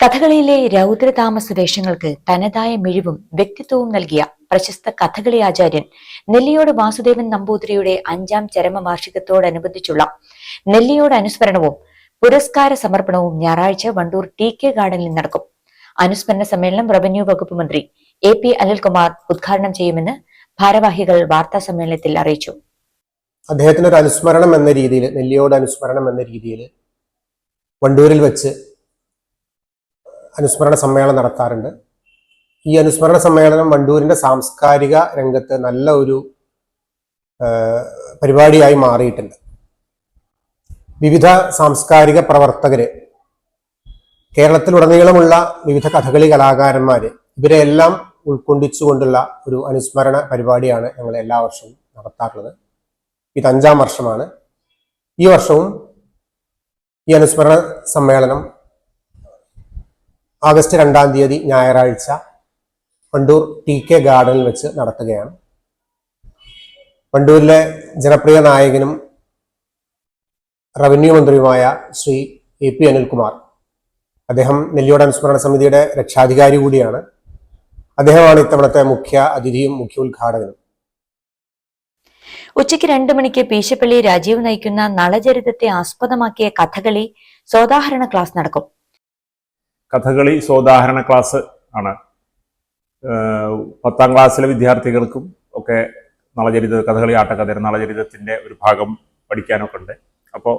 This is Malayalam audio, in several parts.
കഥകളിയിലെ രൗദ്രതാമസ വേഷങ്ങൾക്ക് തനതായ മിഴിവും വ്യക്തിത്വവും നൽകിയ പ്രശസ്ത കഥകളി ആചാര്യൻ നെല്ലിയോട് വാസുദേവൻ നമ്പൂതിരിയുടെ 5ാം ചരമവാർഷികത്തോടനുബന്ധിച്ചുള്ള നെല്ലിയോട് അനുസ്മരണവും പുരസ്കാര സമർപ്പണവും ഞായറാഴ്ച വണ്ടൂർ ടി.കെ. ഗാർഡനിൽ നടക്കും. അനുസ്മരണ സമ്മേളനം റവന്യൂ വകുപ്പ് മന്ത്രി എ.പി. അനിൽകുമാർ ഉദ്ഘാടനം ചെയ്യുമെന്ന് ഭാരവാഹികൾ വാർത്താ സമ്മേളനത്തിൽ അറിയിച്ചു. അദ്ദേഹത്തിന് ഒരു അനുസ്മരണം എന്ന രീതിയിൽ, നെല്ലിയോട് അനുസ്മരണം എന്ന രീതിയിൽ വണ്ടൂരിൽ വെച്ച് അനുസ്മരണ സമ്മേളനം നടത്താറുണ്ട്. ഈ അനുസ്മരണ സമ്മേളനം വണ്ടൂരിന്റെ സാംസ്കാരിക രംഗത്ത് നല്ല ഒരു പരിപാടിയായി മാറിയിട്ടുണ്ട്. വിവിധ സാംസ്കാരിക പ്രവർത്തകര്, കേരളത്തിലുടനീളമുള്ള വിവിധ കഥകളി കലാകാരന്മാര്, ഇവരെല്ലാം ഉൾക്കൊണ്ടിച്ചുകൊണ്ടുള്ള ഒരു അനുസ്മരണ പരിപാടിയാണ് ഞങ്ങൾ എല്ലാ വർഷവും നടത്താറുള്ളത്. ഇത് 5ാം വർഷമാണ്. ഈ വർഷവും ഈ അനുസ്മരണ സമ്മേളനം ആഗസ്റ്റ് 2-ാം തീയതി ഞായറാഴ്ച വണ്ടൂർ ടി.കെ. ഗാർഡനിൽ വെച്ച് നടത്തുകയാണ്. വണ്ടൂരിലെ ജനപ്രിയ നായകനും റവന്യൂ മന്ത്രിയുമായ ശ്രീ എ.പി. അനിൽകുമാർ, അദ്ദേഹം നെല്ലിയോട് അനുസ്മരണ സമിതിയുടെ രക്ഷാധികാരി കൂടിയാണ്. അദ്ദേഹമാണ് ഇത്തവണത്തെ മുഖ്യ അതിഥിയും മുഖ്യ ഉദ്ഘാടകനും. ഉച്ചയ്ക്ക് 2 മണിക്ക് പീശപ്പള്ളി രാജീവ് നയിക്കുന്ന നളചരിതത്തെ ആസ്പദമാക്കിയ കഥകളി സോദാഹരണ ക്ലാസ് നടക്കും. കഥകളി സോദാഹരണ ക്ലാസ് ആണ്. 10ാം ക്ലാസ്സിലെ വിദ്യാർത്ഥികൾക്കും ഒക്കെ നളചരിത, കഥകളി ആട്ടക്കഥ നളചരിതത്തിന്റെ ഒരു ഭാഗം പഠിക്കാനൊക്കെ ഉണ്ട്. അപ്പോൾ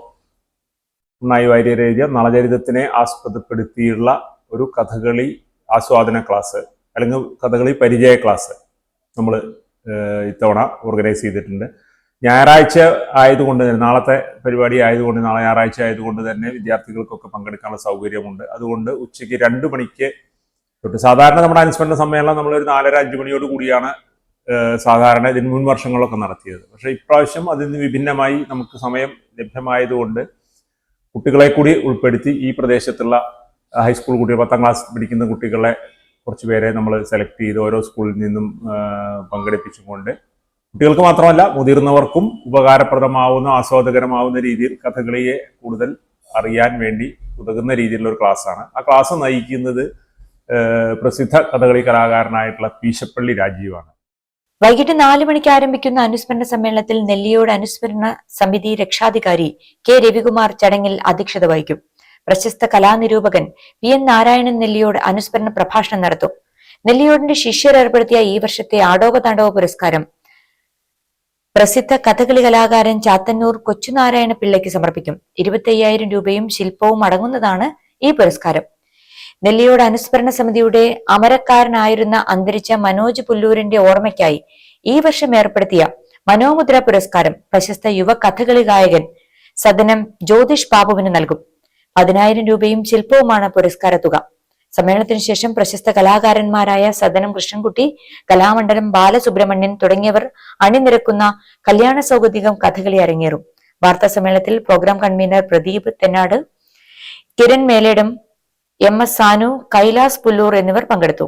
ഉണ്ണായി വാര്യർ എഴുതിയ നളചരിതത്തിനെ ആസ്പദപ്പെടുത്തിയുള്ള ഒരു കഥകളി ആസ്വാദന ക്ലാസ് അല്ലെങ്കിൽ കഥകളി പരിചയ ക്ലാസ് നമ്മൾ ഇത്തവണ ഓർഗനൈസ് ചെയ്തിട്ടുണ്ട്. ഞായറാഴ്ച ആയതുകൊണ്ട് തന്നെ, നാളത്തെ പരിപാടി ആയതുകൊണ്ട്, നാളെ ഞായറാഴ്ച ആയതുകൊണ്ട് തന്നെ വിദ്യാർത്ഥികൾക്കൊക്കെ പങ്കെടുക്കാനുള്ള സൗകര്യമുണ്ട്. അതുകൊണ്ട് ഉച്ചയ്ക്ക് 2 മണിക്ക് തൊട്ട്, സാധാരണ നമ്മുടെ അനുസ്മരണ സമ്മേളനം നമ്മളൊരു 4:30-5 മണിയോട് കൂടിയാണ് സാധാരണ ഇതിന് മുൻ വർഷങ്ങളൊക്കെ നടത്തിയത്. പക്ഷേ ഇപ്രാവശ്യം അതിൽ നിന്ന് വിഭിന്നമായി നമുക്ക് സമയം ലഭ്യമായതുകൊണ്ട് കുട്ടികളെ കൂടി ഉൾപ്പെടുത്തി ഈ പ്രദേശത്തുള്ള ഹൈസ്കൂൾ കുട്ടികൾ, 10ാം ക്ലാസ് പഠിക്കുന്ന കുട്ടികളെ കുറച്ച് പേരെ നമ്മൾ സെലക്ട് ചെയ്ത് ഓരോ സ്കൂളിൽ നിന്നും പങ്കെടുപ്പിച്ചുകൊണ്ട് കുട്ടികൾക്ക് മാത്രമല്ല മുതിർന്നവർക്കും ഉപകാരപ്രദമാവുന്ന, ആസ്വാദകരമാവുന്ന രീതിയിൽ കഥകളിയെ കൂടുതൽ അറിയാൻ വേണ്ടി ഉതകുന്ന രീതിയിലുള്ള ഒരു ക്ലാസ്സാണ്. ആ ക്ലാസ് നയിക്കുന്നത് പ്രസിദ്ധ കഥകളി കലാകാരനായിട്ടുള്ള പീശപ്പള്ളി രാജീവാണ്. വൈകിട്ട് 4 മണിക്ക് ആരംഭിക്കുന്ന അനുസ്മരണ സമ്മേളനത്തിൽ നെല്ലിയോട് അനുസ്മരണ സമിതി രക്ഷാധികാരി കെ. രവികുമാർ ചടങ്ങിൽ അധ്യക്ഷത വഹിക്കും. പ്രശസ്ത കലാനിരൂപകൻ പി.എൻ. നാരായണൻ നെല്ലിയോട് അനുസ്മരണ പ്രഭാഷണം നടത്തും. നെല്ലിയോടിന്റെ ശിഷ്യർ ഏർപ്പെടുത്തിയ ഈ വർഷത്തെ ആടോപതാണ്ഡവ പുരസ്കാരം പ്രസിദ്ധ കഥകളി കലാകാരൻ ചാത്തന്നൂർ കൊച്ചുനാരായണ പിള്ളയ്ക്ക് സമർപ്പിക്കും. 25,000 രൂപയും ശില്പവും അടങ്ങുന്നതാണ് ഈ പുരസ്കാരം. നെല്ലിയോട് അനുസ്മരണ സമിതിയുടെ അമരക്കാരനായിരുന്ന അന്തരിച്ച മനോജ് പുല്ലൂരിന്റെ ഓർമ്മയ്ക്കായി ഈ വർഷം ഏർപ്പെടുത്തിയ മനോമുദ്ര പുരസ്കാരം പ്രശസ്ത യുവ കഥകളി ഗായകൻ സദനം ജ്യോതിഷ് ബാബുവിന് നൽകും. 10,000 രൂപയും ശില്പവുമാണ് പുരസ്കാര തുക. സമ്മേളനത്തിന് ശേഷം പ്രശസ്ത കലാകാരന്മാരായ സദനം കൃഷ്ണൻകുട്ടി, കലാമണ്ഡലം ബാലസുബ്രഹ്മണ്യൻ തുടങ്ങിയവർ അണിനിരക്കുന്ന കല്യാണ സൗഗതികം കഥകളി അരങ്ങേറും. വാർത്താ സമ്മേളനത്തിൽ പ്രോഗ്രാം കൺവീനർ പ്രദീപ് തെന്നാട്, കിരൺ മേലേടം, എം.എസ്. സാനു, കൈലാസ് പുല്ലൂർ എന്നിവർ പങ്കെടുത്തു.